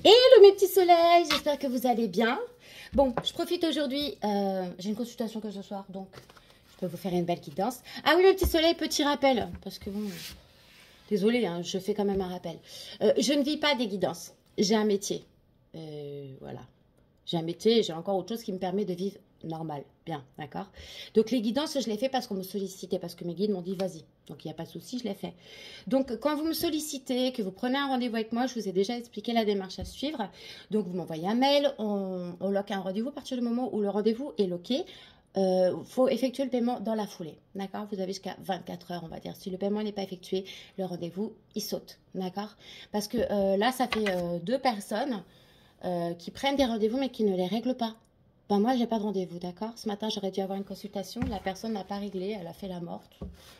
Hello mes petits soleils, j'espère que vous allez bien. Bon, je profite aujourd'hui, j'ai une consultation que ce soir, donc je peux vous faire une belle guidance. Ah oui mes petits soleils, petit rappel, parce que bon, désolée, hein, je fais quand même un rappel. Je ne vis pas des guidances, j'ai un métier, voilà. J'ai un métier et j'ai encore autre chose qui me permet de vivre normal, bien, d'accord. Donc les guidances, je les fais parce qu'on me sollicitait, parce que mes guides m'ont dit vas-y. Donc il n'y a pas de souci, je les fais. Donc quand vous me sollicitez, que vous prenez un rendez-vous avec moi, je vous ai déjà expliqué la démarche à suivre. Donc vous m'envoyez un mail, on loque un rendez-vous à partir du moment où le rendez-vous est loqué. Il faut effectuer le paiement dans la foulée, d'accord. Vous avez jusqu'à 24 heures, on va dire. Si le paiement n'est pas effectué, le rendez-vous, il saute, d'accord. Parce que là, ça fait deux personnes qui prennent des rendez-vous mais qui ne les règlent pas. Ben moi, j'ai pas de rendez-vous, d'accord. Ce matin, j'aurais dû avoir une consultation. La personne n'a pas réglé, elle a fait la morte.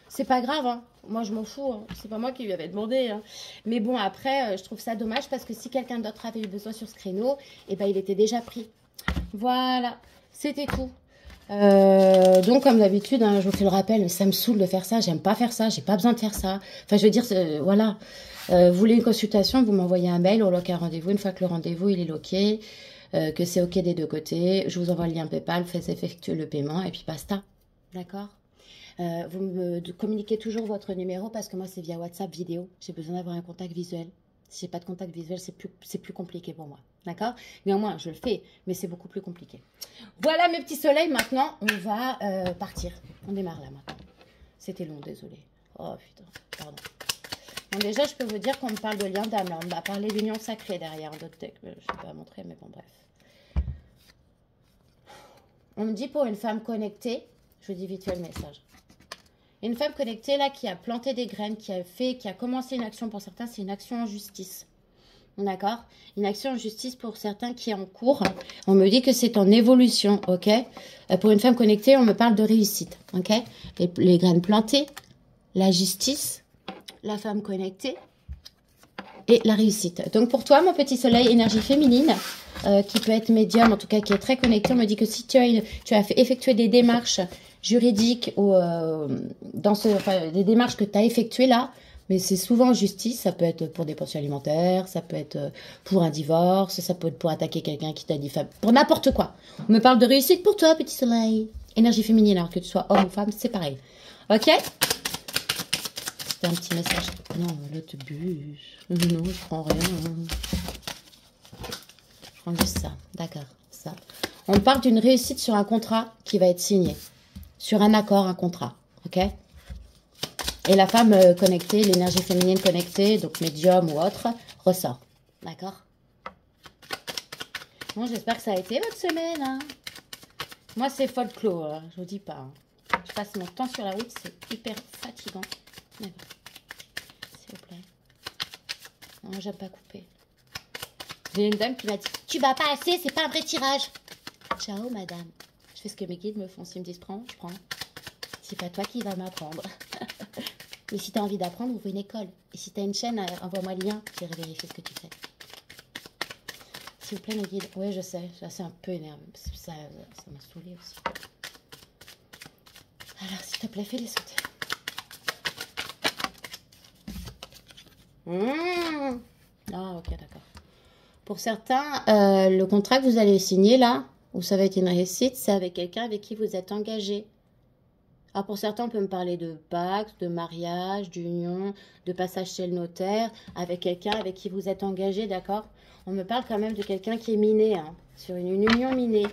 C'est pas grave, hein. Moi, je m'en fous. Hein. C'est pas moi qui lui avais demandé. Hein. Mais bon, après, je trouve ça dommage parce que si quelqu'un d'autre avait eu besoin sur ce créneau, eh ben, il était déjà pris. Voilà, c'était tout. Donc, comme d'habitude, hein, je vous fais le rappel, ça me saoule de faire ça. J'aime pas faire ça. J'ai pas besoin de faire ça. Enfin, je veux dire, voilà. Vous voulez une consultation, vous m'envoyez un mail, on loque un rendez-vous. Une fois que le rendez-vous il est loqué, que c'est OK des deux côtés, je vous envoie le lien PayPal, faites effectuer le paiement et puis basta. D'accord. Vous me communiquez toujours votre numéro parce que moi c'est via WhatsApp vidéo. J'ai besoin d'avoir un contact visuel. Si j'ai pas de contact visuel, c'est plus compliqué pour moi. D'accord. Néanmoins, je le fais, mais c'est beaucoup plus compliqué. Voilà mes petits soleils, maintenant on va partir. On démarre là maintenant. C'était long, désolé. Oh putain, pardon. Bon, déjà, je peux vous dire qu'on me parle de lien d'âme. Là, on m'a parlé d'union sacrée derrière d'autres textes. Je ne vais pas montrer, mais bon, bref. On me dit pour une femme connectée, je vous dis vite fait le message. Une femme connectée, là, qui a planté des graines, qui a commencé une action pour certains, c'est une action en justice. D'accord. Une action en justice pour certains qui est en cours. On me dit que c'est en évolution, ok. Pour une femme connectée, on me parle de réussite, ok. Les graines plantées, la justice, la femme connectée et la réussite. Donc pour toi, mon petit soleil, énergie féminine, qui peut être médium, en tout cas qui est très connecté, on me dit que si tu as fait effectuer des démarches juridiques ou des démarches que tu as effectuées là, mais c'est souvent en justice, ça peut être pour des pensions alimentaires, ça peut être pour un divorce, ça peut être pour attaquer quelqu'un qui t'a dit pour n'importe quoi. On me parle de réussite pour toi, petit soleil. Énergie féminine, alors que tu sois homme ou femme, c'est pareil. Ok? C'est un petit message. Non, là, tu bûches. Non, je prends rien. Je prends juste ça. D'accord, ça. On parle d'une réussite sur un contrat qui va être signé. Sur un accord, un contrat. Ok? Et la femme connectée, l'énergie féminine connectée, donc médium ou autre, ressort. D'accord? Bon, j'espère que ça a été votre semaine. Hein. Moi, c'est folklore. Hein. Je vous dis pas. Hein. Je passe mon temps sur la route, c'est hyper fatigant. D'accord. S'il vous plaît. Non, j'aime pas couper. J'ai une dame qui m'a dit « Tu vas pas assez, c'est pas un vrai tirage. » Ciao, madame. Je fais ce que mes guides me font. S'ils me disent « Prends, je prends. » C'est pas toi qui vas m'apprendre. Mais si tu as envie d'apprendre, ouvre une école. Et si tu as une chaîne, envoie-moi le lien. J'irai vérifier ce que tu fais. S'il vous plaît, mes guides. Oui, je sais. C'est un peu énervé. Ça m'a saoulée aussi. Alors, s'il te plaît, fais-les sauter. Ah, ok, d'accord. Pour certains, le contrat que vous allez signer là, où ça va être une réussite, c'est avec quelqu'un avec qui vous êtes engagé. Alors pour certains, on peut me parler de pacte, de mariage, d'union, de passage chez le notaire, avec quelqu'un avec qui vous êtes engagé, d'accord? On me parle quand même de quelqu'un qui est miné, hein, sur une union minée.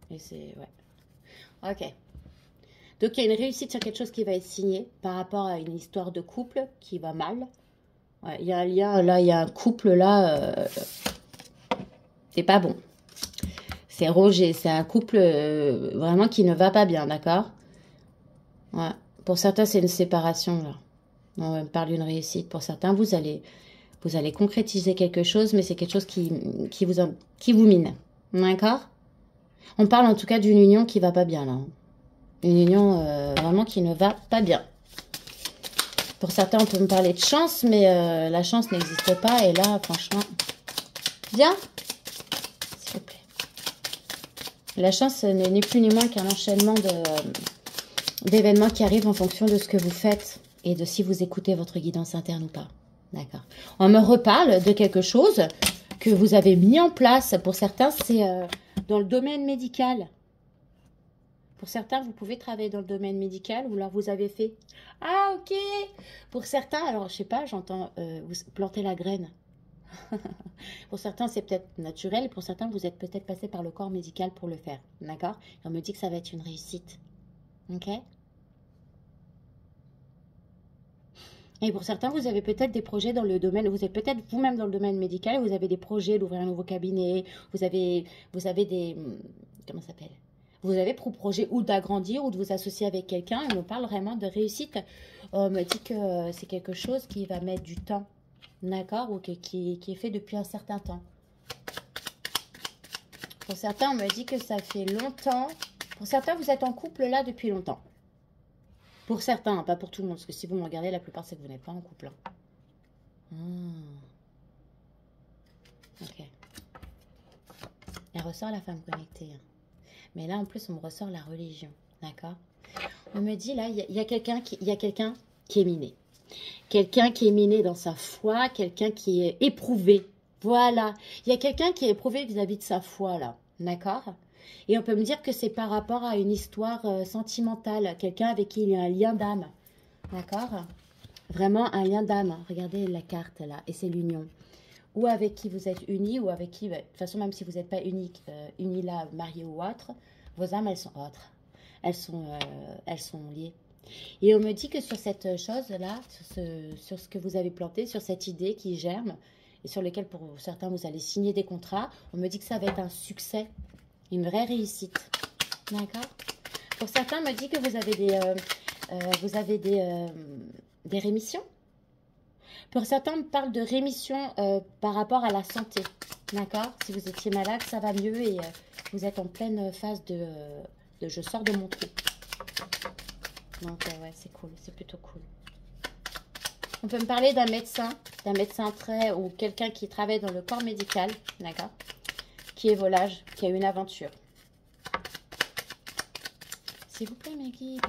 Et c'est... ouais. Ok. Donc, il y a une réussite sur quelque chose qui va être signé par rapport à une histoire de couple qui va mal. Ouais, il y a un lien, là, il y a un couple, là, c'est pas bon. C'est Roger, c'est un couple vraiment qui ne va pas bien, d'accord? Ouais. Pour certains, c'est une séparation, là. On me parle d'une réussite. Pour certains, vous allez concrétiser quelque chose, mais c'est quelque chose qui vous mine. D'accord? On parle en tout cas d'une union qui va pas bien, là. Une union vraiment qui ne va pas bien. Pour certains, on peut me parler de chance, mais la chance n'existe pas. Et là, franchement, bien, s'il vous plaît. La chance n'est plus ni moins qu'un enchaînement d'événements qui arrivent en fonction de ce que vous faites et de si vous écoutez votre guidance interne ou pas. D'accord. On me reparle de quelque chose que vous avez mis en place. Pour certains, c'est dans le domaine médical. Pour certains, vous pouvez travailler dans le domaine médical ou alors vous avez fait... Ah, ok. Pour certains, alors je sais pas, j'entends vous planter la graine. Pour certains, c'est peut-être naturel. Pour certains, vous êtes peut-être passé par le corps médical pour le faire. D'accord? On me dit que ça va être une réussite. Ok? Et pour certains, vous avez peut-être des projets dans le domaine, vous êtes peut-être vous-même dans le domaine médical, vous avez des projets d'ouvrir un nouveau cabinet, vous avez des, comment ça s'appelle? Vous avez pour projet ou d'agrandir ou de vous associer avec quelqu'un. On me parle vraiment de réussite. On me dit que c'est quelque chose qui va mettre du temps, d'accord? Ou qui est fait depuis un certain temps. Pour certains, on me dit que ça fait longtemps. Pour certains, vous êtes en couple là depuis longtemps. Pour certains, hein, pas pour tout le monde, parce que si vous me regardez, la plupart, c'est que vous n'êtes pas en couple. Hein. Ok. Elle ressort la femme connectée. Hein. Mais là, en plus, on me ressort la religion. D'accord? On me dit, là, il y a quelqu'un qui est miné. Quelqu'un qui est miné dans sa foi, quelqu'un qui est éprouvé. Voilà. Il y a quelqu'un qui est éprouvé vis-à-vis de sa foi, là. D'accord? Et on peut me dire que c'est par rapport à une histoire sentimentale, quelqu'un avec qui il y a un lien d'âme. D'accord? Vraiment un lien d'âme. Regardez la carte là, et c'est l'union. Ou avec qui vous êtes unis, ou avec qui, de toute façon, même si vous n'êtes pas unis là, mariés ou autres, vos âmes, elles sont autres. Elles sont liées. Et on me dit que sur cette chose-là, sur ce que vous avez planté, sur cette idée qui germe, et sur lequel pour certains vous allez signer des contrats, on me dit que ça va être un succès. Une vraie réussite. D'accord? Pour certains, on me dit que vous avez des rémissions. Pour certains, on me parle de rémission par rapport à la santé. D'accord? Si vous étiez malade, ça va mieux et vous êtes en pleine phase de je sors de mon trou. Donc, ouais, c'est cool. C'est plutôt cool. On peut me parler d'un médecin ou quelqu'un qui travaille dans le corps médical. D'accord? Qui est volage, qui a une aventure. S'il vous plaît, mes guides.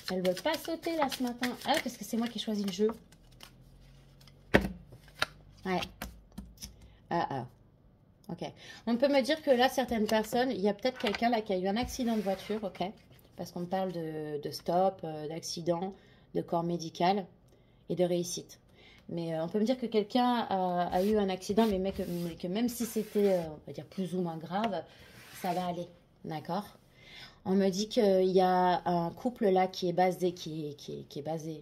Elles ne veulent pas sauter là ce matin. Ah, parce que c'est moi qui ai choisi le jeu. Ouais. Ok. On peut me dire que là, certaines personnes, il y a peut-être quelqu'un là qui a eu un accident de voiture, ok? Parce qu'on parle de stop, d'accident, de corps médical et de réussite. Mais on peut me dire que quelqu'un a eu un accident, mais que même si c'était, on va dire, plus ou moins grave, ça va aller, d'accord? On me dit qu'il y a un couple là qui est basé,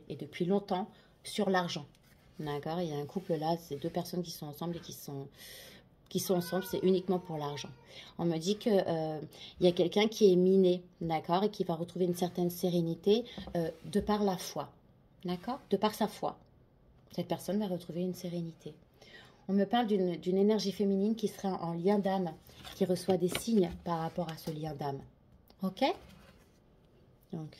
et depuis longtemps, sur l'argent, d'accord? Il y a un couple là, c'est deux personnes qui sont ensemble et qui sont ensemble, c'est uniquement pour l'argent. On me dit qu'il y a quelqu'un qui est miné, d'accord? Et qui va retrouver une certaine sérénité de par la foi, d'accord? De par sa foi. Cette personne va retrouver une sérénité. On me parle d'une énergie féminine qui serait en lien d'âme, qui reçoit des signes par rapport à ce lien d'âme. Ok? Donc,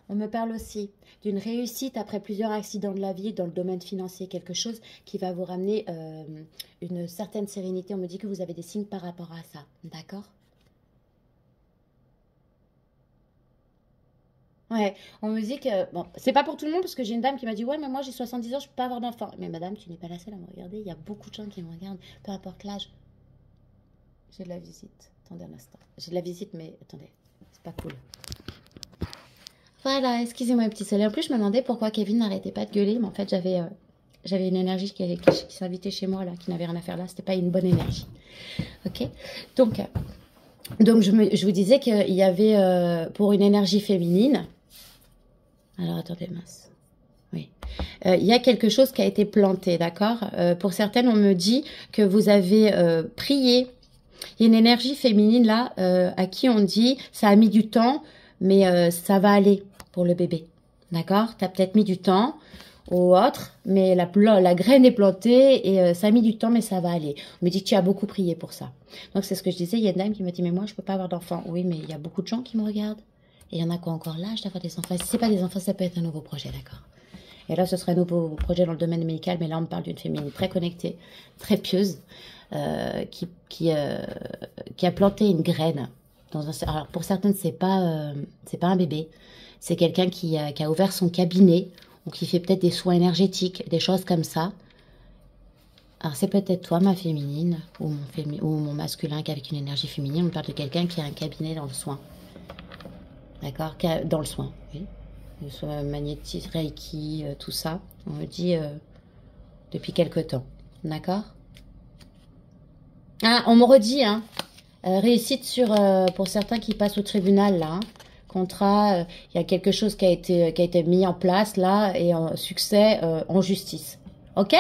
on me parle aussi d'une réussite après plusieurs accidents de la vie dans le domaine financier, quelque chose qui va vous ramener une certaine sérénité. On me dit que vous avez des signes par rapport à ça. D'accord? Ouais, on me dit que, bon, c'est pas pour tout le monde parce que j'ai une dame qui m'a dit, ouais, mais moi j'ai 70 ans, je peux pas avoir d'enfant. Mais madame, tu n'es pas la seule à me regarder, il y a beaucoup de gens qui me regardent, peu importe l'âge. J'ai de la visite, attendez un instant. J'ai de la visite, mais attendez, c'est pas cool. Voilà, excusez-moi, petit soleil. En plus, je me demandais pourquoi Kevin n'arrêtait pas de gueuler, mais en fait, j'avais une énergie qui s'invitait chez moi, là, qui n'avait rien à faire là, c'était pas une bonne énergie. Ok? Donc je vous disais qu'il y avait, pour une énergie féminine, alors, attendez, mince. Oui. Il y a quelque chose qui a été planté, d'accord? Pour certaines, on me dit que vous avez prié. Il y a une énergie féminine, là, à qui on dit, ça a mis du temps, mais ça va aller pour le bébé. D'accord? Tu as peut-être mis du temps ou autre, mais la graine est plantée et ça a mis du temps, mais ça va aller. On me dit que tu as beaucoup prié pour ça. Donc, c'est ce que je disais. Il y a une dame qui m'a dit, mais moi, je peux pas avoir d'enfant. Oui, mais il y a beaucoup de gens qui me regardent. Et il y en a qui ont encore l'âge d'avoir des enfants. Si ce n'est pas des enfants, ça peut être un nouveau projet, d'accord? Et là, ce serait un nouveau projet dans le domaine médical, mais là, on me parle d'une féminine très connectée, très pieuse, qui a planté une graine, Alors, pour certaines, c'est pas un bébé. C'est quelqu'un qui a ouvert son cabinet ou qui fait peut-être des soins énergétiques, des choses comme ça. Alors, c'est peut-être toi, ma féminine, ou mon masculin qui avec une énergie féminine. On parle de quelqu'un qui a un cabinet dans le soin. D'accord? Dans le soin, oui. Le soin magnétique, Reiki, tout ça. On me dit depuis quelque temps. D'accord? Ah, on me redit, hein. Réussite pour certains qui passent au tribunal, là. Hein. Contrat, il y a quelque chose qui a été mis en place, là, et succès en justice. Ok?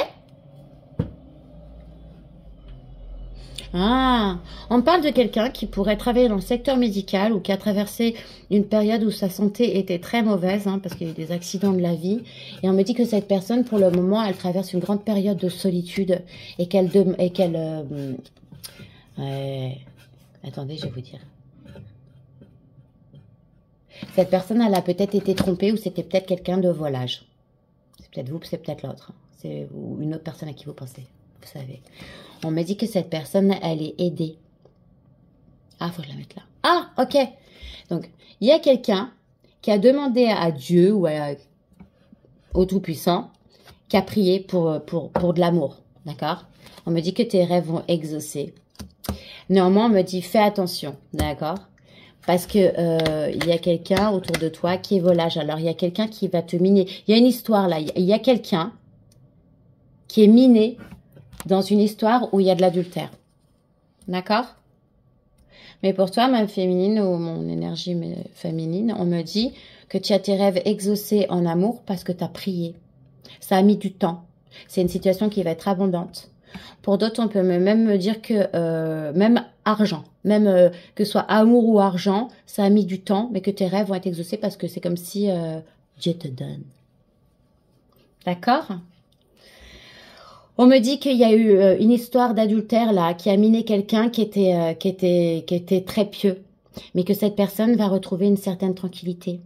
Ah, on parle de quelqu'un qui pourrait travailler dans le secteur médical ou qui a traversé une période où sa santé était très mauvaise, hein, parce qu'il y a eu des accidents de la vie. Et on me dit que cette personne, pour le moment, elle traverse une grande période de solitude et attendez, je vais vous dire. Cette personne, elle a peut-être été trompée ou c'était peut-être quelqu'un de volage. C'est peut-être vous, c'est peut-être l'autre. C'est une autre personne à qui vous pensez. Vous savez. On me dit que cette personne, elle est aidée. Ah, faut que je la mette là. Ah, ok. Donc, il y a quelqu'un qui a demandé à Dieu ou au Tout-Puissant, qui a prié pour de l'amour. D'accord? On me dit que tes rêves vont exaucer. Néanmoins, on me dit, fais attention. D'accord? Parce que il y a quelqu'un autour de toi qui est volage. Alors, il y a quelqu'un qui va te miner. Il y a une histoire là. Il y a quelqu'un qui est miné dans une histoire où il y a de l'adultère. D'accord? Mais pour toi, ma féminine ou mon énergie féminine, on me dit que tu as tes rêves exaucés en amour parce que tu as prié. Ça a mis du temps. C'est une situation qui va être abondante. Pour d'autres, on peut même me dire que même argent, même que ce soit amour ou argent, ça a mis du temps, mais que tes rêves vont être exaucés parce que c'est comme si Dieu te donne. D'accord? On me dit qu'il y a eu une histoire d'adultère là, qui a miné quelqu'un qui était très pieux, mais que cette personne va retrouver une certaine tranquillité.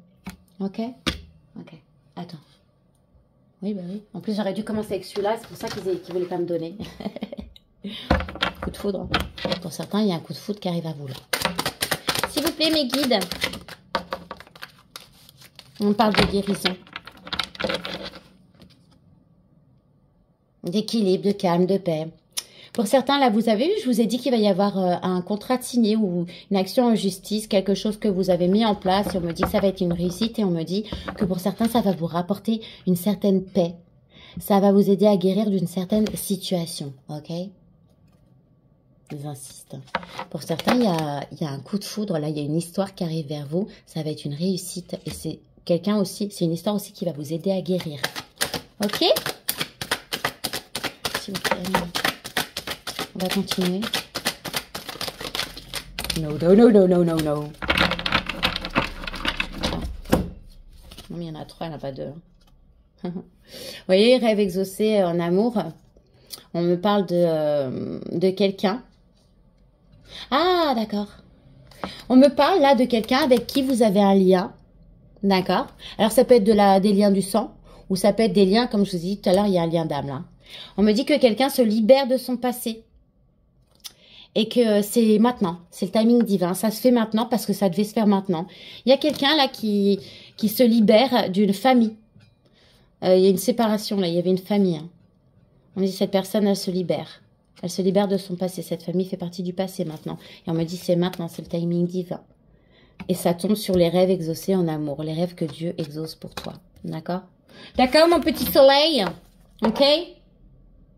Ok? Ok. Attends. Oui, bah oui. En plus, j'aurais dû commencer avec celui-là, c'est pour ça qu'ils ne voulaient pas me donner. Coup de foudre. Pour certains, il y a un coup de foudre qui arrive à vous là. S'il vous plaît, mes guides. On parle de guérison. D'équilibre, de calme, de paix. Pour certains, là, vous avez vu, je vous ai dit qu'il va y avoir un contrat signé ou une action en justice, quelque chose que vous avez mis en place. Et on me dit que ça va être une réussite et on me dit que pour certains, ça va vous rapporter une certaine paix. Ça va vous aider à guérir d'une certaine situation, ok? J'insiste. Pour certains, il y a un coup de foudre, là, il y a une histoire qui arrive vers vous. Ça va être une réussite et c'est quelqu'un aussi, c'est une histoire aussi qui va vous aider à guérir. Ok? S'il vous plaît. On va continuer. No, no, no, no, no, no, no. Non, mais il y en a 3, il n'y en a pas 2. Vous voyez, rêve exaucé en amour. On me parle de quelqu'un. Ah, d'accord. On me parle là de quelqu'un avec qui vous avez un lien. D'accord. Alors, ça peut être des liens du sang. Ou ça peut être des liens, comme je vous ai dit tout à l'heure, il y a un lien d'âme là. On me dit que quelqu'un se libère de son passé. Et que c'est maintenant, c'est le timing divin, ça se fait maintenant parce que ça devait se faire maintenant. Il y a quelqu'un là qui se libère d'une famille. Il y a une séparation là, il y avait une famille. Hein. On me dit cette personne, elle se libère. Elle se libère de son passé, cette famille fait partie du passé maintenant. Et on me dit c'est maintenant, c'est le timing divin. Et ça tombe sur les rêves exaucés en amour, les rêves que Dieu exauce pour toi. D'accord? D'accord mon petit soleil? Ok?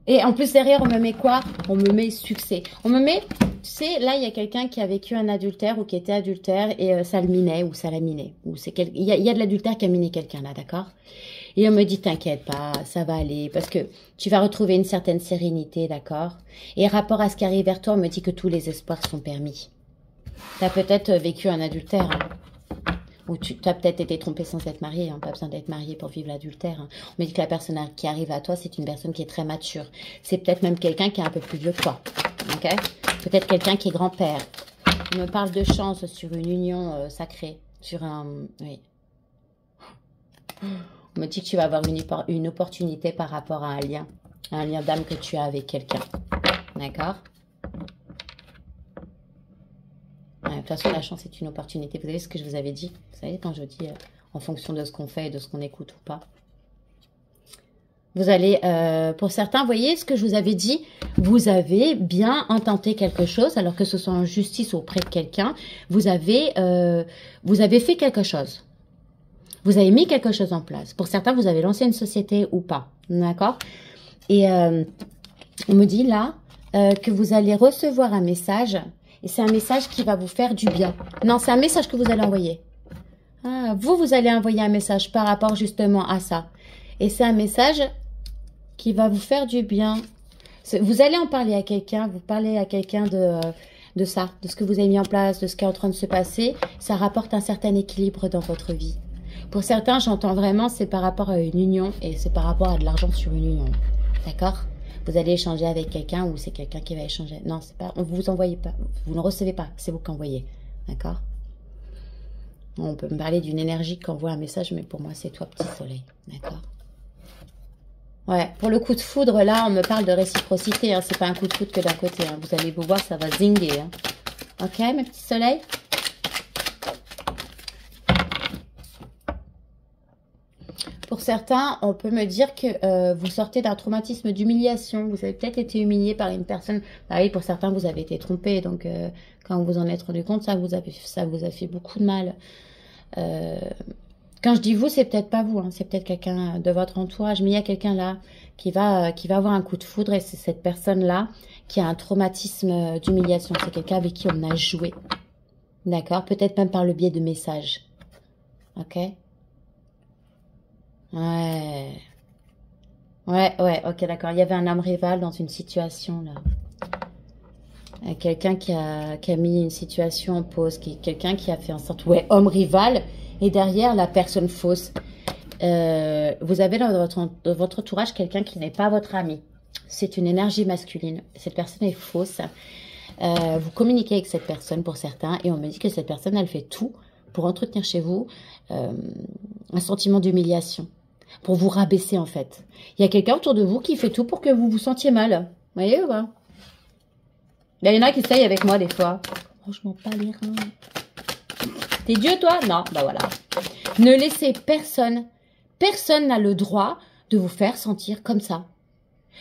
Et en plus, derrière, on me met quoi? On me met succès. On me met, tu sais, là, il y a quelqu'un qui a vécu un adultère ou qui était adultère et ça le minait ou ça l'a miné. Il y a de l'adultère qui a miné quelqu'un là, d'accord? Et on me dit, t'inquiète pas, ça va aller parce que tu vas retrouver une certaine sérénité, d'accord? Et rapport à ce qui arrive vers toi, on me dit que tous les espoirs sont permis. Tu as peut-être vécu un adultère, hein. Ou tu as peut-être été trompé sans être marié, hein, pas besoin d'être marié pour vivre l'adultère. Hein. On me dit que la personne qui arrive à toi, c'est une personne qui est très mature. C'est peut-être même quelqu'un qui est un peu plus vieux que toi. Okay? Peut-être quelqu'un qui est grand-père. On me parle de chance sur une union sacrée. Sur un... Oui. On me dit que tu vas avoir une opportunité par rapport à un lien d'âme que tu as avec quelqu'un. D'accord? De toute façon, la chance est une opportunité. Vous savez ce que je vous avais dit? Vous savez, quand je dis en fonction de ce qu'on fait et de ce qu'on écoute ou pas. Vous allez, pour certains, vous voyez ce que je vous avais dit, vous avez bien intenté quelque chose, alors que ce soit en justice auprès de quelqu'un, vous avez fait quelque chose. Vous avez mis quelque chose en place. Pour certains, vous avez lancé une société ou pas, d'accord? Et on me dit là que vous allez recevoir un message, et c'est un message qui va vous faire du bien. Non, c'est un message que vous allez envoyer. Ah, vous allez envoyer un message par rapport justement à ça. Et c'est un message qui va vous faire du bien. Vous allez en parler à quelqu'un, vous parlez à quelqu'un de ça, de ce que vous avez mis en place, de ce qui est en train de se passer. Ça rapporte un certain équilibre dans votre vie. Pour certains, j'entends vraiment, c'est par rapport à une union et c'est par rapport à de l'argent sur une union. D'accord? Vous allez échanger avec quelqu'un ou c'est quelqu'un qui va échanger. Non, c'est pas, on vous envoyez pas, vous ne recevez pas, c'est vous qui envoyez. D'accord? On peut me parler d'une énergie qui envoie un message, mais pour moi, c'est toi, petit soleil. D'accord? Ouais, pour le coup de foudre, là, on me parle de réciprocité. Hein. C'est pas un coup de foudre que d'un côté. Hein. Vous allez vous voir, ça va zinguer. Hein. Ok, mes petits soleils? Pour certains, on peut me dire que vous sortez d'un traumatisme d'humiliation. Vous avez peut-être été humilié par une personne. Bah oui, pour certains, vous avez été trompé. Donc, quand vous en êtes rendu compte, ça vous a fait beaucoup de mal. Quand je dis vous, c'est peut-être pas vous, hein, c'est peut-être quelqu'un de votre entourage, mais il y a quelqu'un là qui va avoir un coup de foudre et c'est cette personne-là qui a un traumatisme d'humiliation. C'est quelqu'un avec qui on a joué, d'accord? Peut-être même par le biais de messages, ok? Ouais, ok, d'accord. Il y avait un âme rival dans une situation là. Quelqu'un qui a mis une situation en pause, quelqu'un qui a fait en sorte, ouais, homme rival. Et derrière, la personne fausse. Vous avez dans votre entourage quelqu'un qui n'est pas votre ami. C'est une énergie masculine. Cette personne est fausse. Vous communiquez avec cette personne pour certains. Et on me dit que cette personne, elle fait tout pour entretenir chez vous un sentiment d'humiliation. Pour vous rabaisser, en fait. Il y a quelqu'un autour de vous qui fait tout pour que vous vous sentiez mal. Vous voyez ou pas? Il y en a qui essayent avec moi des fois. Franchement, pas les reins. T'es Dieu, toi? Non, bah voilà. Ne laissez personne n'a le droit de vous faire sentir comme ça.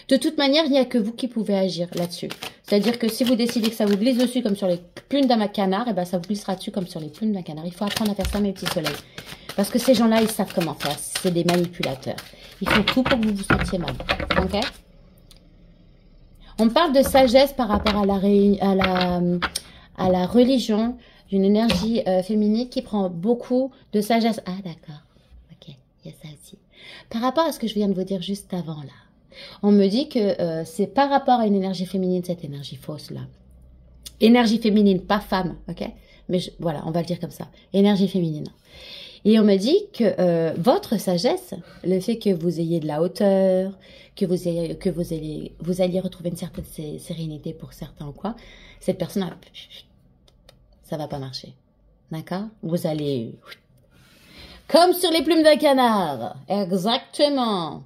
De toute manière, il n'y a que vous qui pouvez agir là-dessus. C'est-à-dire que si vous décidez que ça vous glisse dessus comme sur les plumes d'un canard, et ben ça vous glissera dessus comme sur les plumes d'un canard. Il faut apprendre à faire ça, mes petits soleils. Parce que ces gens-là, ils savent comment faire. C'est des manipulateurs. Ils font tout pour que vous vous sentiez mal. Ok? On parle de sagesse par rapport à la religion, d'une énergie féminine qui prend beaucoup de sagesse. Ah, d'accord. Ok, il y a ça aussi. Par rapport à ce que je viens de vous dire juste avant, là, on me dit que c'est par rapport à une énergie féminine, cette énergie fausse, là. Énergie féminine, pas femme, ok? Mais voilà, on va le dire comme ça. Énergie féminine. Et on me dit que votre sagesse, le fait que vous ayez de la hauteur, que vous alliez retrouver une certaine sérénité pour certains ou quoi, cette personne a... Ça va pas marcher. D'accord? Vous allez... Comme sur les plumes d'un canard. Exactement.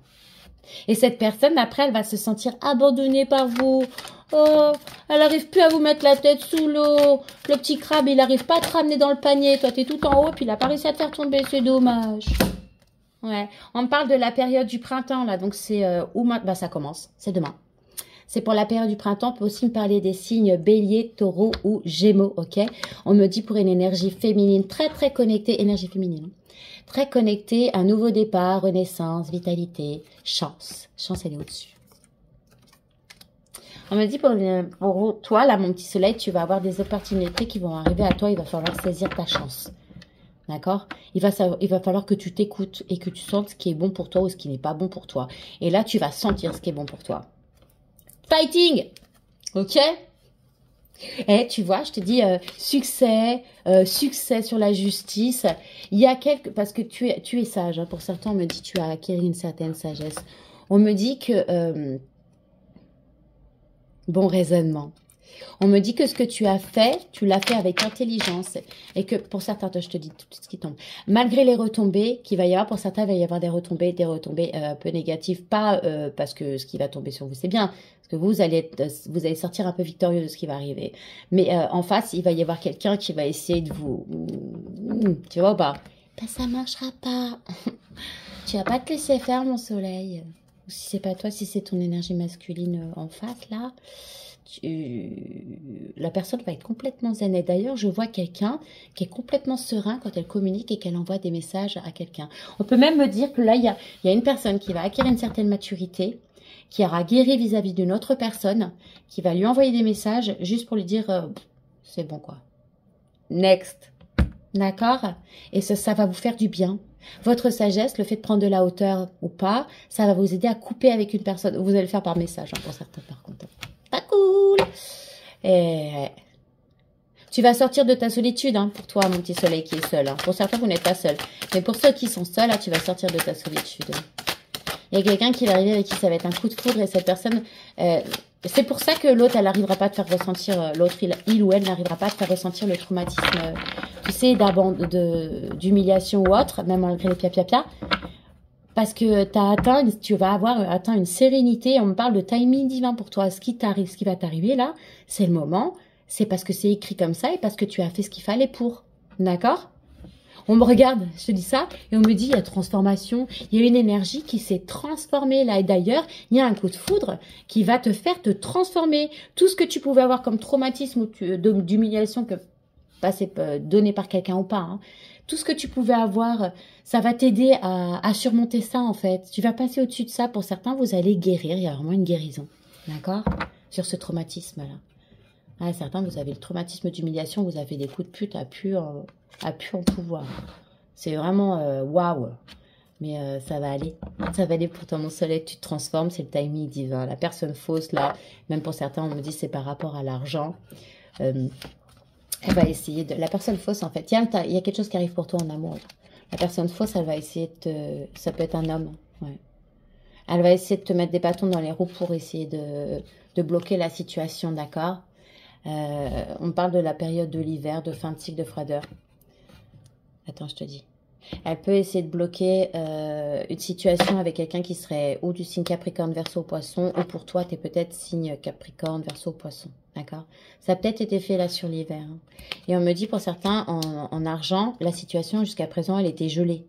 Et cette personne, après, elle va se sentir abandonnée par vous. Oh, elle n'arrive plus à vous mettre la tête sous l'eau. Le petit crabe, il n'arrive pas à te ramener dans le panier. Toi, tu es tout en haut, puis il n'a pas réussi à te faire tomber. C'est dommage. Ouais. On me parle de la période du printemps, là. Donc, c'est où bah, ça commence. C'est demain. C'est pour la période du printemps. On peut aussi me parler des signes bélier, taureau ou gémeaux, ok? On me dit pour une énergie féminine très, très connectée. Énergie féminine. Très connectée, un nouveau départ, renaissance, vitalité, chance. Chance, elle est au-dessus. On me dit pour toi, là, mon petit soleil, tu vas avoir des opportunités qui vont arriver à toi. Il va falloir saisir ta chance. D'accord? Il va falloir que tu t'écoutes et que tu sentes ce qui est bon pour toi ou ce qui n'est pas bon pour toi. Et là, tu vas sentir ce qui est bon pour toi. Fighting! Ok? Et tu vois, je te dis succès sur la justice. Il y a parce que tu es sage. Hein. Pour certains, on me dit que tu as acquis une certaine sagesse. On me dit que bon raisonnement. On me dit que ce que tu as fait, tu l'as fait avec intelligence. Et que pour certains, je te dis tout ce qui tombe. Malgré les retombées qu'il va y avoir, pour certains, il va y avoir des retombées un peu négatives. Pas parce que ce qui va tomber sur vous, c'est bien. Parce que vous allez sortir un peu victorieux de ce qui va arriver. Mais en face, il va y avoir quelqu'un qui va essayer de vous... Tu vois ou pas? Ben, ça marchera pas. Tu vas pas te laisser faire, mon soleil. Ou si c'est pas toi, si c'est ton énergie masculine en face, là... la personne va être complètement zen. Et d'ailleurs, je vois quelqu'un qui est complètement serein quand elle communique et qu'elle envoie des messages à quelqu'un. On peut même me dire que là, il y a une personne qui va acquérir une certaine maturité, qui aura guéri vis-à-vis d'une autre personne, qui va lui envoyer des messages juste pour lui dire c'est bon quoi. Next. D'accord? Et ça va vous faire du bien. Votre sagesse, le fait de prendre de la hauteur ou pas, ça va vous aider à couper avec une personne. Vous allez le faire par message, hein, pour certains par contre. Pas cool. Et tu vas sortir de ta solitude, hein, pour toi, mon petit soleil qui est seul. Hein. Pour certains, vous n'êtes pas seul. Mais pour ceux qui sont seuls, là, tu vas sortir de ta solitude. Il y a quelqu'un qui va arriver avec qui ça va être un coup de foudre et cette personne... c'est pour ça que l'autre, elle n'arrivera pas à te faire ressentir... L'autre, il ou elle n'arrivera pas à te faire ressentir le traumatisme, tu sais, d'humiliation ou autre, même malgré les pia-pia-pia. Parce que tu vas avoir atteint une sérénité. On me parle de timing divin pour toi. Ce qui va t'arriver là, c'est le moment. C'est parce que c'est écrit comme ça et parce que tu as fait ce qu'il fallait pour. D'accord? On me regarde, je te dis ça, et on me dit, il y a transformation, il y a une énergie qui s'est transformée là. Et d'ailleurs, il y a un coup de foudre qui va te faire te transformer. Tout ce que tu pouvais avoir comme traumatisme ou d'humiliation que donné par quelqu'un ou pas, hein, tout ce que tu pouvais avoir, ça va t'aider à surmonter ça en fait. Tu vas passer au-dessus de ça. Pour certains, vous allez guérir. Il y a vraiment une guérison, d'accord? Sur ce traumatisme-là. Ah, certains, vous avez le traumatisme d'humiliation, vous avez des coups de pute à pu en pouvoir. C'est vraiment waouh. Mais ça va aller. Ça va aller pour toi, mon soleil. Tu te transformes, c'est le timing divin. La personne fausse, là, même pour certains, on me dit c'est par rapport à l'argent. Elle va essayer de... La personne fausse, en fait, il y a quelque chose qui arrive pour toi en amour. La personne fausse, elle va essayer de Ça peut être un homme, ouais. Elle va essayer de te mettre des bâtons dans les roues pour essayer de bloquer la situation, d'accord? On parle de la période de l'hiver, de fin de cycle de froideur. Attends, je te dis. Elle peut essayer de bloquer une situation avec quelqu'un qui serait ou du signe Capricorne, Verseau, Poisson, ou pour toi, tu es peut-être signe Capricorne, Verseau, Poisson. D'accord? Ça a peut-être été fait là sur l'hiver. Hein. Et on me dit pour certains, en argent, la situation jusqu'à présent, elle était gelée.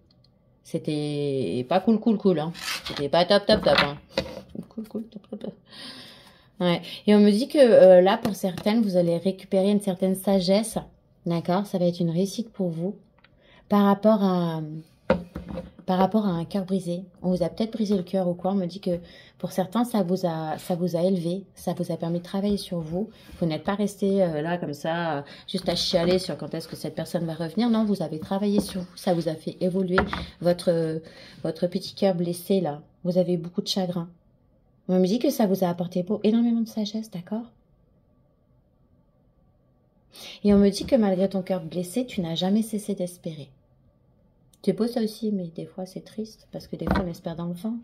C'était pas cool. Hein. C'était pas top. Hein. Cool, top. Ouais. Et on me dit que là, pour certaines, vous allez récupérer une certaine sagesse. D'accord? Ça va être une réussite pour vous. Par rapport à un cœur brisé. On vous a peut-être brisé le cœur ou quoi. On me dit que pour certains, ça vous a élevé. Ça vous a permis de travailler sur vous. Vous n'êtes pas resté là comme ça, juste à chialer sur quand est-ce que cette personne va revenir. Non, vous avez travaillé sur vous. Ça vous a fait évoluer votre petit cœur blessé là. Vous avez beaucoup de chagrin. On me dit que ça vous a apporté énormément de sagesse, d'accord? Et on me dit que malgré ton cœur blessé, tu n'as jamais cessé d'espérer. C'est beau ça aussi, mais des fois c'est triste, parce que des fois on espère dans le vent.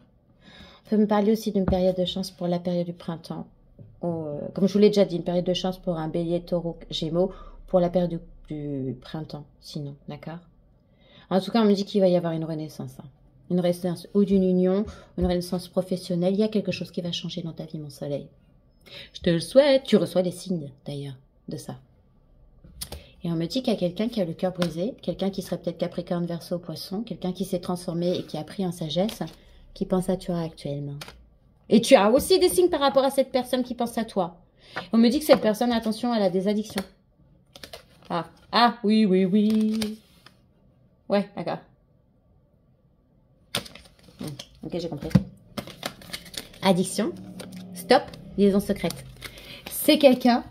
On peut me parler aussi d'une période de chance pour la période du printemps. Comme je vous l'ai déjà dit, une période de chance pour un bélier, taureau, gémeaux, pour la période du printemps, sinon, d'accord? En tout cas, on me dit qu'il va y avoir une renaissance. Hein. Une renaissance ou d'une union, une renaissance professionnelle. Il y a quelque chose qui va changer dans ta vie, mon soleil. Je te le souhaite. Tu reçois des signes, d'ailleurs, de ça. Et on me dit qu'il y a quelqu'un qui a le cœur brisé, quelqu'un qui serait peut-être Capricorne, Verseau, Poisson, quelqu'un qui s'est transformé et qui a pris en sagesse, qui pense à toi actuellement. Et tu as aussi des signes par rapport à cette personne qui pense à toi. On me dit que cette personne, attention, elle a des addictions. Ah, oui. Ouais, d'accord. Ok, j'ai compris. Addiction, stop, liaison secrète. C'est quelqu'un...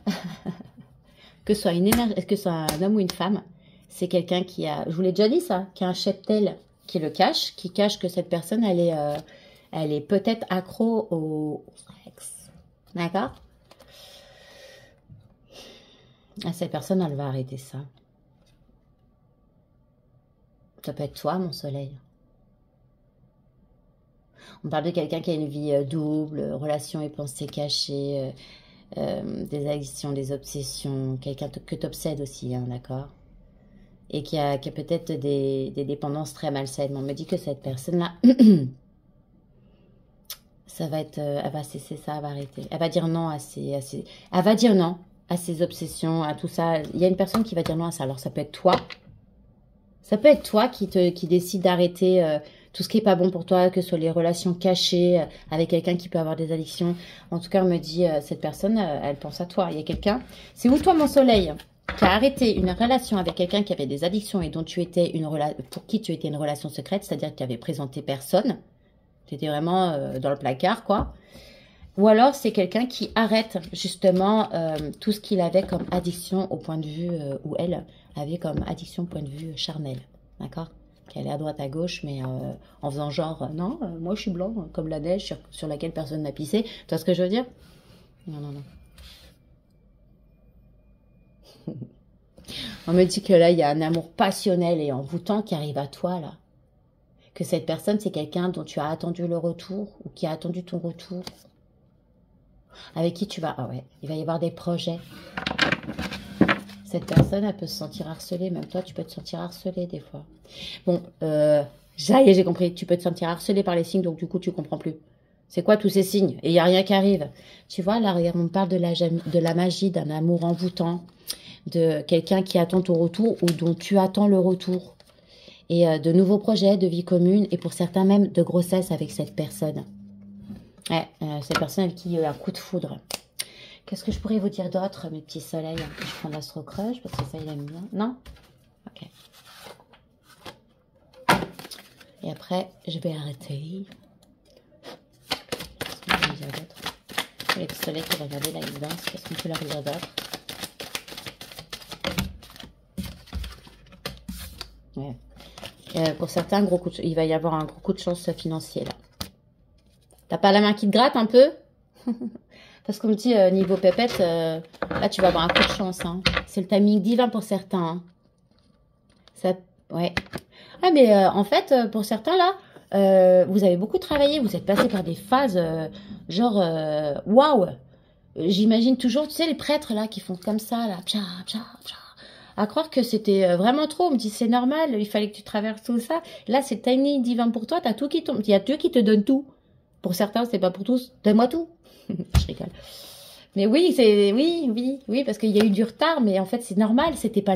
que ce soit un homme ou une femme, c'est quelqu'un qui a, je vous l'ai déjà dit ça, qui a un cheptel qui le cache, qui cache que cette personne, elle est peut-être accro au sexe. D'accord? Cette personne, elle va arrêter ça. Ça peut être toi, mon soleil. On parle de quelqu'un qui a une vie double, relation et pensée cachée, des addictions, des obsessions, quelqu'un que tu obsèdes aussi, hein, d'accord? Et qui a peut-être des dépendances très malsaines. On me dit que cette personne-là, ça va être, elle va cesser ça, elle va arrêter. Elle va dire non elle va dire non à ses obsessions, à tout ça. Il y a une personne qui va dire non à ça. Alors ça peut être toi. Ça peut être toi qui décide d'arrêter tout ce qui est pas bon pour toi, que ce soit les relations cachées avec quelqu'un qui peut avoir des addictions. En tout cas, on me dit, cette personne, elle pense à toi. Il y a quelqu'un, c'est où toi mon soleil, qui a arrêté une relation avec quelqu'un qui avait des addictions et dont tu étais pour qui tu étais une relation secrète, c'est-à-dire que tu avais présenté personne. Tu étais vraiment dans le placard, quoi. Ou alors, c'est quelqu'un qui arrête justement tout ce qu'il avait comme addiction au point de vue, ou elle avait comme addiction au point de vue charnel. D'accord? Qui allait à droite, à gauche, mais en faisant genre, non, moi je suis blanc, comme la neige sur laquelle personne n'a pissé. Tu vois ce que je veux dire? Non, non, non. On me dit que là, il y a un amour passionnel et envoûtant qui arrive à toi, là. Que cette personne, c'est quelqu'un dont tu as attendu le retour ou qui a attendu ton retour. Avec qui tu vas... Ah ouais, il va y avoir des projets. Cette personne, elle peut se sentir harcelée. Même toi, tu peux te sentir harcelée des fois. Bon, ça y est, j'ai compris. Tu peux te sentir harcelée par les signes, donc du coup, tu comprends plus. C'est quoi tous ces signes? Et il n'y a rien qui arrive. Tu vois, là, regarde, on parle de la magie, d'un amour envoûtant, de quelqu'un qui attend ton retour ou dont tu attends le retour. Et de nouveaux projets, de vie commune, et pour certains même de grossesse avec cette personne. Ouais, cette personne avec qui il y a eu un coup de foudre. Qu'est-ce que je pourrais vous dire d'autre, mes petits soleils? Je prends l'astro-crush, parce que ça, il aime bien. Non? Ok. Et après, je vais arrêter. Qu'est-ce qu'on peut leur dire d'autre? Les petits soleils qui vont regarder la guidance, qu'est-ce qu'on peut leur dire d'autre? Ouais. Pour certains, il va y avoir un gros coup de chance financier, là. T'as pas la main qui te gratte un peu? Parce qu'on me dit, niveau pépette, là, tu vas avoir un coup de chance. Hein. C'est le timing divin pour certains. Hein. Ça, ouais. Ah, mais en fait, pour certains, là, vous avez beaucoup travaillé. Vous êtes passé par des phases, genre, waouh. J'imagine toujours, tu sais, les prêtres, là, qui font comme ça, là. Pcha, pcha, pcha. À croire que c'était vraiment trop. On me dit, c'est normal, il fallait que tu traverses tout ça. Là, c'est le timing divin pour toi. T'as tout qui tombe. Il y a Dieu qui te donne tout. Pour certains, c'est pas pour tous. Donne-moi tout. Je rigole. Mais oui, oui, parce qu'il y a eu du retard, mais en fait, c'est normal. C'était pas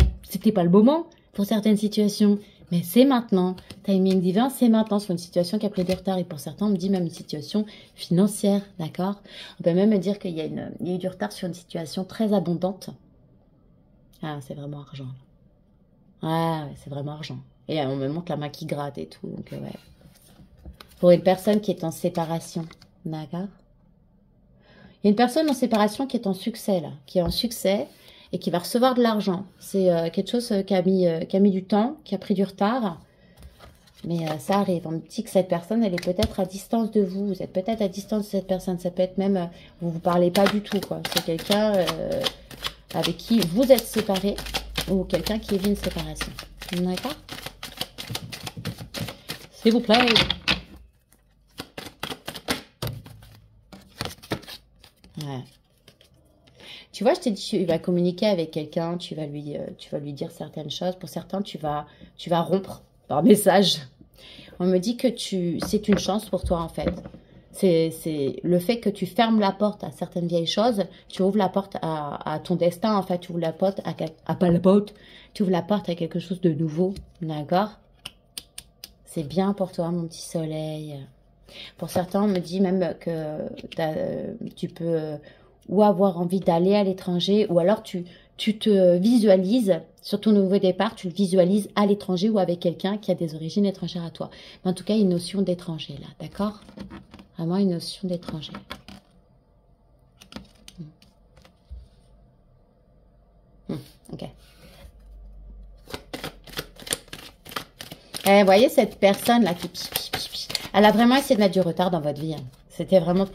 le moment pour certaines situations. Mais c'est maintenant. Timing divin, c'est maintenant sur une situation qui a pris du retard. Et pour certains, on me dit même une situation financière, d'accord? On peut même me dire qu'il y a eu du retard sur une situation très abondante. Ah, c'est vraiment argent. Ah, ouais, c'est vraiment argent. Et on me montre la main qui gratte et tout. Donc, ouais. Pour une personne qui est en séparation. D'accord? Il y a une personne en séparation qui est en succès, là. Qui est en succès et qui va recevoir de l'argent. C'est quelque chose qui a mis du temps, qui a pris du retard. Mais ça arrive. On me dit que cette personne, elle est peut-être à distance de vous. Vous êtes peut-être à distance de cette personne. Ça peut être même... vous ne vous parlez pas du tout, quoi. C'est quelqu'un avec qui vous êtes séparés ou quelqu'un qui vit une séparation. D'accord? S'il vous plaît. Ouais. Tu vois, je t'ai dit, tu vas communiquer avec quelqu'un, tu vas lui dire certaines choses. Pour certains, tu vas rompre par message. On me dit que c'est une chance pour toi, en fait. C'est le fait que tu fermes la porte à certaines vieilles choses, tu ouvres la porte à ton destin, en fait. Tu ouvres la porte tu ouvres la porte à quelque chose de nouveau, d'accord? C'est bien pour toi, mon petit soleil. Pour certains, on me dit même que tu peux ou avoir envie d'aller à l'étranger, ou alors tu te visualises, sur ton nouveau départ, tu le visualises à l'étranger ou avec quelqu'un qui a des origines étrangères à toi. Mais en tout cas, une notion d'étranger, là, d'accord? Vraiment une notion d'étranger. Ok. Vous voyez cette personne-là qui... Elle a vraiment essayé de mettre du retard dans votre vie. Hein. C'était vraiment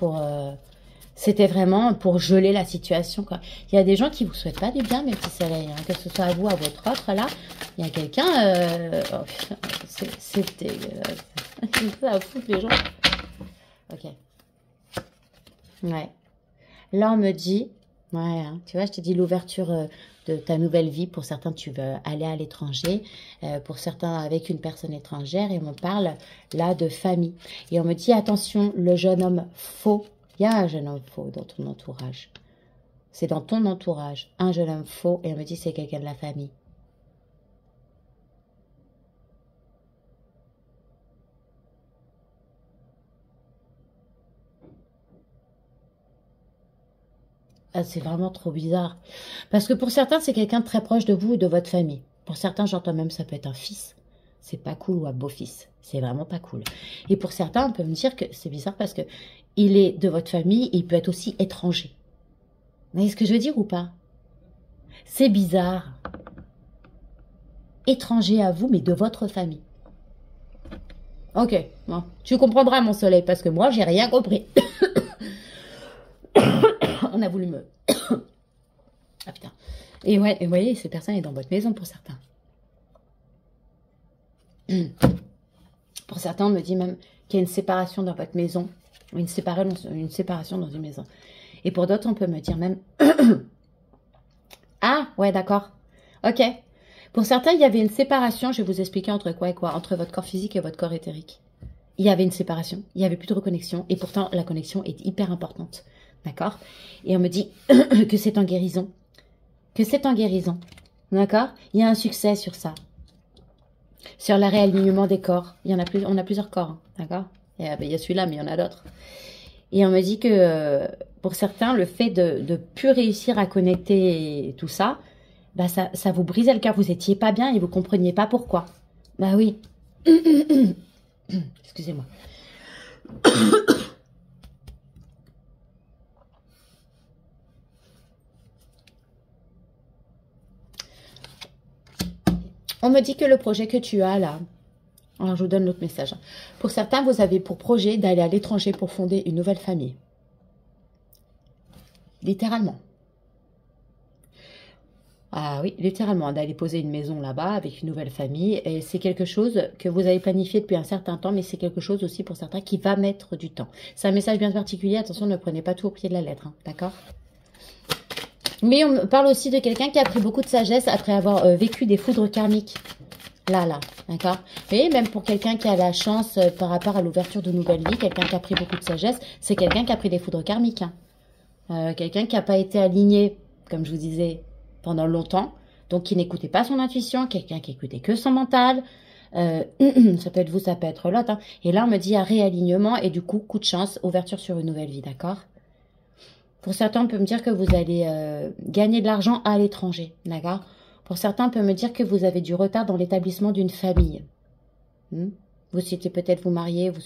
pour geler la situation, quoi. Il y a des gens qui vous souhaitent pas du bien, mes petits soleils. Hein. Que ce soit à vous, à votre autre, là. Il y a quelqu'un... Oh, putain, c'est dégueulasse. Ça va foutre les gens. Ok. Ouais. Là, on me dit Ouais, hein. Tu vois, je te dis l'ouverture de ta nouvelle vie. Pour certains, tu veux aller à l'étranger. Pour certains, avec une personne étrangère. Et on parle là de famille. Et on me dit, attention, le jeune homme faux. Il y a un jeune homme faux dans ton entourage. C'est dans ton entourage. Un jeune homme faux. Et on me dit, c'est quelqu'un de la famille. Ah, c'est vraiment trop bizarre. Parce que pour certains, c'est quelqu'un de très proche de vous ou de votre famille. Pour certains, j'entends même ça peut être un fils. C'est pas cool ou un beau-fils. C'est vraiment pas cool. Et pour certains, on peut me dire que c'est bizarre parce que il est de votre famille et il peut être aussi étranger. Vous voyez ce que je veux dire ou pas? C'est bizarre. Étranger à vous, mais de votre famille. Ok, bon. Tu comprendras mon soleil parce que moi, j'ai rien compris. On a voulu me... Ah putain. Et ouais, et vous voyez, cette personne est dans votre maison pour certains. Pour certains, on me dit même qu'il y a une séparation dans votre maison. Une séparation dans une maison. Et pour d'autres, on peut me dire même... Ah, ouais, d'accord. Ok. Pour certains, il y avait une séparation, je vais vous expliquer entre quoi et quoi, entre votre corps physique et votre corps éthérique. Il y avait une séparation, il n'y avait plus de reconnexion, et pourtant, la connexion est hyper importante. D'accord? Et on me dit que c'est en guérison. Que c'est en guérison. D'accord? Il y a un succès sur ça. Sur le réalignement des corps. Il y en a plus, on a plusieurs corps. Hein, d'accord? Il y a celui-là, mais il y en a d'autres. Et on me dit que pour certains, le fait de plus réussir à connecter tout ça, bah ça vous brisait le cœur. Vous étiez pas bien et vous compreniez pas pourquoi. Bah oui. Excusez-moi. On me dit que le projet que tu as là, alors je vous donne l'autre message. Pour certains, vous avez pour projet d'aller à l'étranger pour fonder une nouvelle famille. Littéralement. Ah oui, littéralement, d'aller poser une maison là-bas avec une nouvelle famille. Et c'est quelque chose que vous avez planifié depuis un certain temps, mais c'est quelque chose aussi pour certains qui va mettre du temps. C'est un message bien particulier, attention, ne prenez pas tout au pied de la lettre, hein, d'accord? Mais on parle aussi de quelqu'un qui a pris beaucoup de sagesse après avoir vécu des foudres karmiques. Là, d'accord? Et même pour quelqu'un qui a la chance par rapport à l'ouverture de nouvelles vies, quelqu'un qui a pris beaucoup de sagesse, c'est quelqu'un qui a pris des foudres karmiques. Hein. Quelqu'un qui n'a pas été aligné, comme je vous disais, pendant longtemps, donc qui n'écoutait pas son intuition, quelqu'un qui écoutait que son mental. Ça peut être vous, ça peut être l'autre. Hein. Et là, on me dit un réalignement et du coup, coup de chance, ouverture sur une nouvelle vie, d'accord? Pour certains, on peut me dire que vous allez gagner de l'argent à l'étranger, d'accord? Pour certains, on peut me dire que vous avez du retard dans l'établissement d'une famille. Vous souhaitiez peut-être vous marier, vous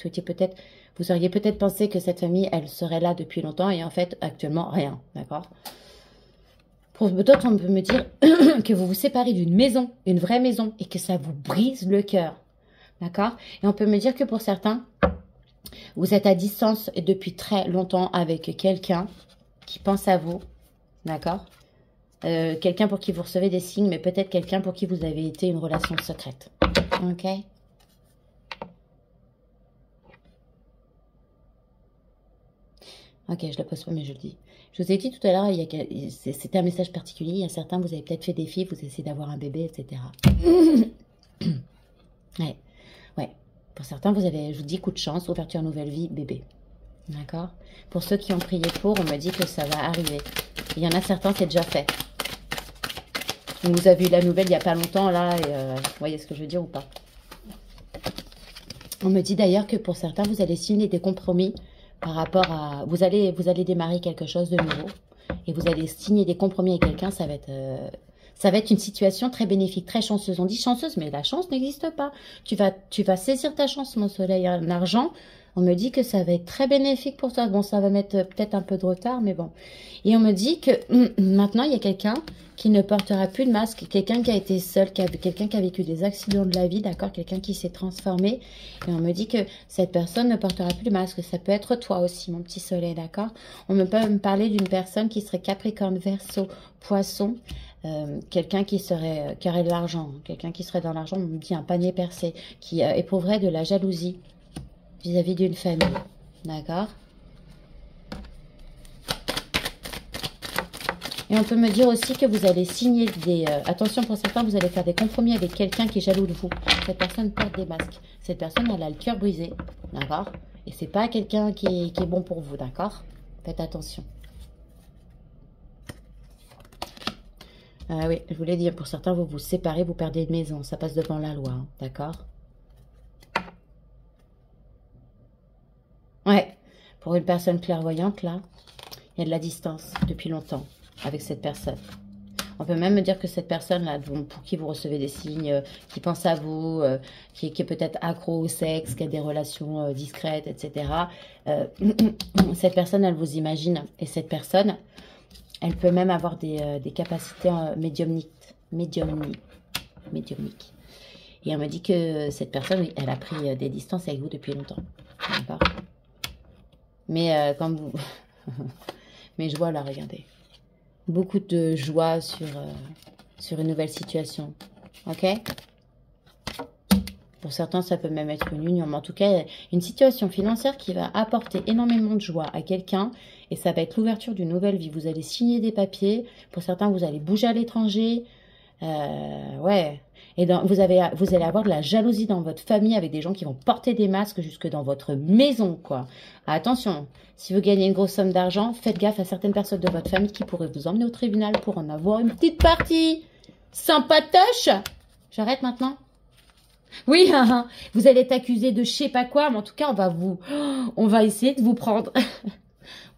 auriez peut-être pensé que cette famille, elle serait là depuis longtemps et en fait, actuellement, rien, d'accord? Pour d'autres, on peut me dire que vous vous séparez d'une maison, une vraie maison, et que ça vous brise le cœur, d'accord? Et on peut me dire que pour certains, vous êtes à distance depuis très longtemps avec quelqu'un qui pense à vous, d'accord? Quelqu'un pour qui vous recevez des signes, mais peut-être quelqu'un pour qui vous avez été une relation secrète. Ok? Ok, je le pose pas, mais je le dis. Je vous ai dit tout à l'heure, c'était un message particulier. Il y a certains, vous avez peut-être fait des filles, vous essayez d'avoir un bébé, etc. Ouais, ouais. Pour certains, vous avez, je vous dis, coup de chance, ouverture nouvelle vie, bébé. D'accord? Pour ceux qui ont prié pour, on me dit que ça va arriver. Il y en a certains, c'est déjà fait. Vous avez eu la nouvelle il n'y a pas longtemps, là, et vous voyez ce que je veux dire ou pas? On me dit d'ailleurs que pour certains, vous allez signer des compromis par rapport à... Vous allez démarrer quelque chose de nouveau, et vous allez signer des compromis avec quelqu'un, ça va être une situation très bénéfique, très chanceuse. On dit chanceuse, mais la chance n'existe pas. Tu vas saisir ta chance, mon soleil, en argent. On me dit que ça va être très bénéfique pour toi. Bon, ça va mettre peut-être un peu de retard, mais bon. Et on me dit que maintenant, il y a quelqu'un qui ne portera plus de masque, quelqu'un qui a été seul, quelqu'un qui a vécu des accidents de la vie, d'accord, quelqu'un qui s'est transformé. Et on me dit que cette personne ne portera plus de masque. Ça peut être toi aussi, mon petit soleil, d'accord? On peut me parler d'une personne qui serait Capricorne, Verseau, Poisson. Quelqu'un qui aurait de l'argent, quelqu'un qui serait dans l'argent, on me dit un panier percé, qui éprouverait de la jalousie vis-à-vis d'une famille, d'accord? Et on peut me dire aussi que vous allez signer des... attention, pour certains, vous allez faire des compromis avec quelqu'un qui est jaloux de vous. Cette personne porte des masques. Cette personne, elle a le cœur brisé, d'accord? Et c'est pas quelqu'un qui est bon pour vous, d'accord? Faites attention. Ah oui, je vous l'ai dit, pour certains, vous vous séparez, vous perdez une maison. Ça passe devant la loi, hein, d'accord? Ouais, pour une personne clairvoyante, là, il y a de la distance depuis longtemps avec cette personne. On peut même me dire que cette personne-là, pour qui vous recevez des signes, qui pense à vous, qui est peut-être accro au sexe, qui a des relations discrètes, etc. Cette personne, elle vous imagine. Et cette personne, elle peut même avoir des capacités médiumniques. Et on me dit que cette personne, elle a pris des distances avec vous depuis longtemps. D'accord? Mais comme vous... Mais je vois là, regardez. Beaucoup de joie sur une nouvelle situation. Ok? Pour certains, ça peut même être une union. Mais en tout cas, une situation financière qui va apporter énormément de joie à quelqu'un. Et ça va être l'ouverture d'une nouvelle vie. Vous allez signer des papiers. Pour certains, vous allez bouger à l'étranger. Ouais. Et vous allez avoir de la jalousie dans votre famille avec des gens qui vont porter des masques jusque dans votre maison, quoi. Attention, si vous gagnez une grosse somme d'argent, faites gaffe à certaines personnes de votre famille qui pourraient vous emmener au tribunal pour en avoir une petite partie. Sympatoche. J'arrête maintenant? Oui, vous allez être accusé de je sais pas quoi, mais en tout cas, on va essayer de vous prendre.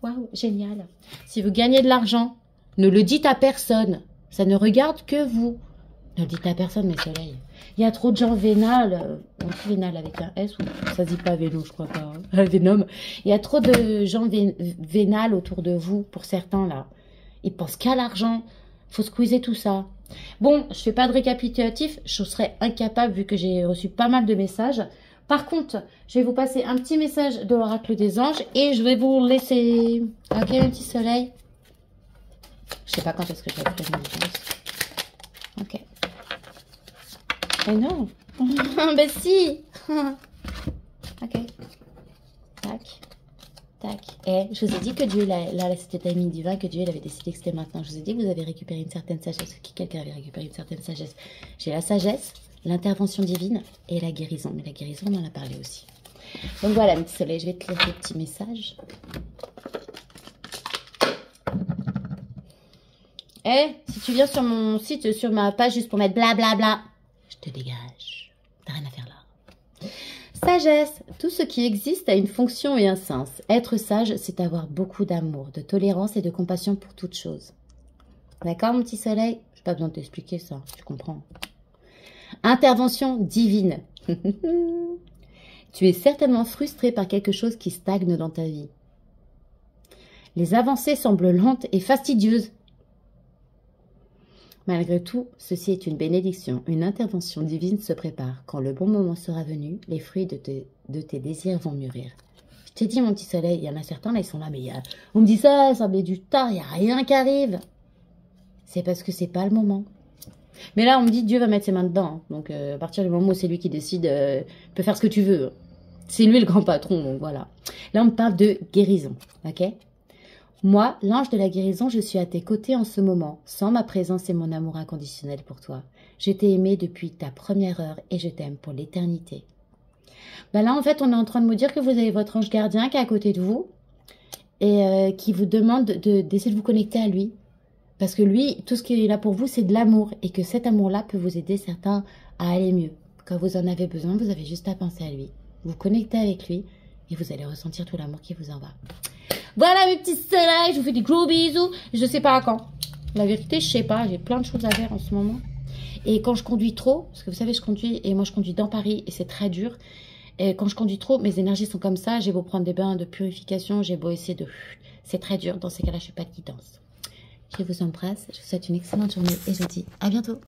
Waouh, génial. Si vous gagnez de l'argent, ne le dites à personne. Ça ne regarde que vous. Ne le dites à personne, mes soleils. Il y a trop de gens vénales. Vénal avec un S, ou ça se dit pas vélo, je crois pas. Hein. Vénome. Il y a trop de gens vénales autour de vous, pour certains, là. Ils pensent qu'à l'argent. Faut squeezer tout ça. Bon, je fais pas de récapitulatif. Je serais incapable, vu que j'ai reçu pas mal de messages. Par contre, je vais vous passer un petit message de l'oracle des anges. Et je vais vous laisser. Ok, mes petits soleils. Je sais pas quand est-ce que je vais faire une audience. Ok. Mais non. Ben si. Ok. Tac. Tac. Et je vous ai dit que Dieu, là c'était timing divin, que Dieu il avait décidé que c'était maintenant. Je vous ai dit que vous avez récupéré une certaine sagesse. Quelqu'un avait récupéré une certaine sagesse. J'ai la sagesse, l'intervention divine et la guérison. Mais la guérison, on en a parlé aussi. Donc voilà, mes petits soleils, je vais te lire des petits messages. Si tu viens sur mon site, sur ma page, juste pour mettre blablabla, je te dégage. T'as rien à faire là. Sagesse. Tout ce qui existe a une fonction et un sens. Être sage, c'est avoir beaucoup d'amour, de tolérance et de compassion pour toute chose. D'accord, mon petit soleil? Je n'ai pas besoin de t'expliquer ça, tu comprends. Intervention divine. Tu es certainement frustré par quelque chose qui stagne dans ta vie. Les avancées semblent lentes et fastidieuses. Malgré tout, ceci est une bénédiction. Une intervention divine se prépare. Quand le bon moment sera venu, les fruits de tes désirs vont mûrir. Je t'ai dit, mon petit soleil, il y en a certains, là, ils sont là, mais on me dit ça met du tard, il n'y a rien qui arrive. C'est parce que c'est pas le moment. Mais là, on me dit, Dieu va mettre ses mains dedans. Donc, à partir du moment où c'est lui qui décide, peut faire ce que tu veux. C'est lui le grand patron, donc voilà. Là, on me parle de guérison, ok? Moi, l'ange de la guérison, je suis à tes côtés en ce moment, sans ma présence et mon amour inconditionnel pour toi. Je t'ai aimé depuis ta première heure et je t'aime pour l'éternité. Ben là, en fait, on est en train de me dire que vous avez votre ange gardien qui est à côté de vous et qui vous demande d'essayer de vous connecter à lui. Parce que lui, tout ce qu'il est là pour vous, c'est de l'amour et que cet amour-là peut vous aider certains à aller mieux. Quand vous en avez besoin, vous avez juste à penser à lui. Vous connectez avec lui et vous allez ressentir tout l'amour qui vous en va. Voilà mes petits soleils, je vous fais des gros bisous. Je sais pas à quand. La vérité, je sais pas, j'ai plein de choses à faire en ce moment. Et quand je conduis trop, parce que vous savez, je conduis et moi je conduis dans Paris et c'est très dur. Et quand je conduis trop, mes énergies sont comme ça. J'ai beau prendre des bains de purification, j'ai beau essayer de... C'est très dur. Dans ces cas-là, je fais pas de guidance. Je vous embrasse, je vous souhaite une excellente journée et je vous dis à bientôt.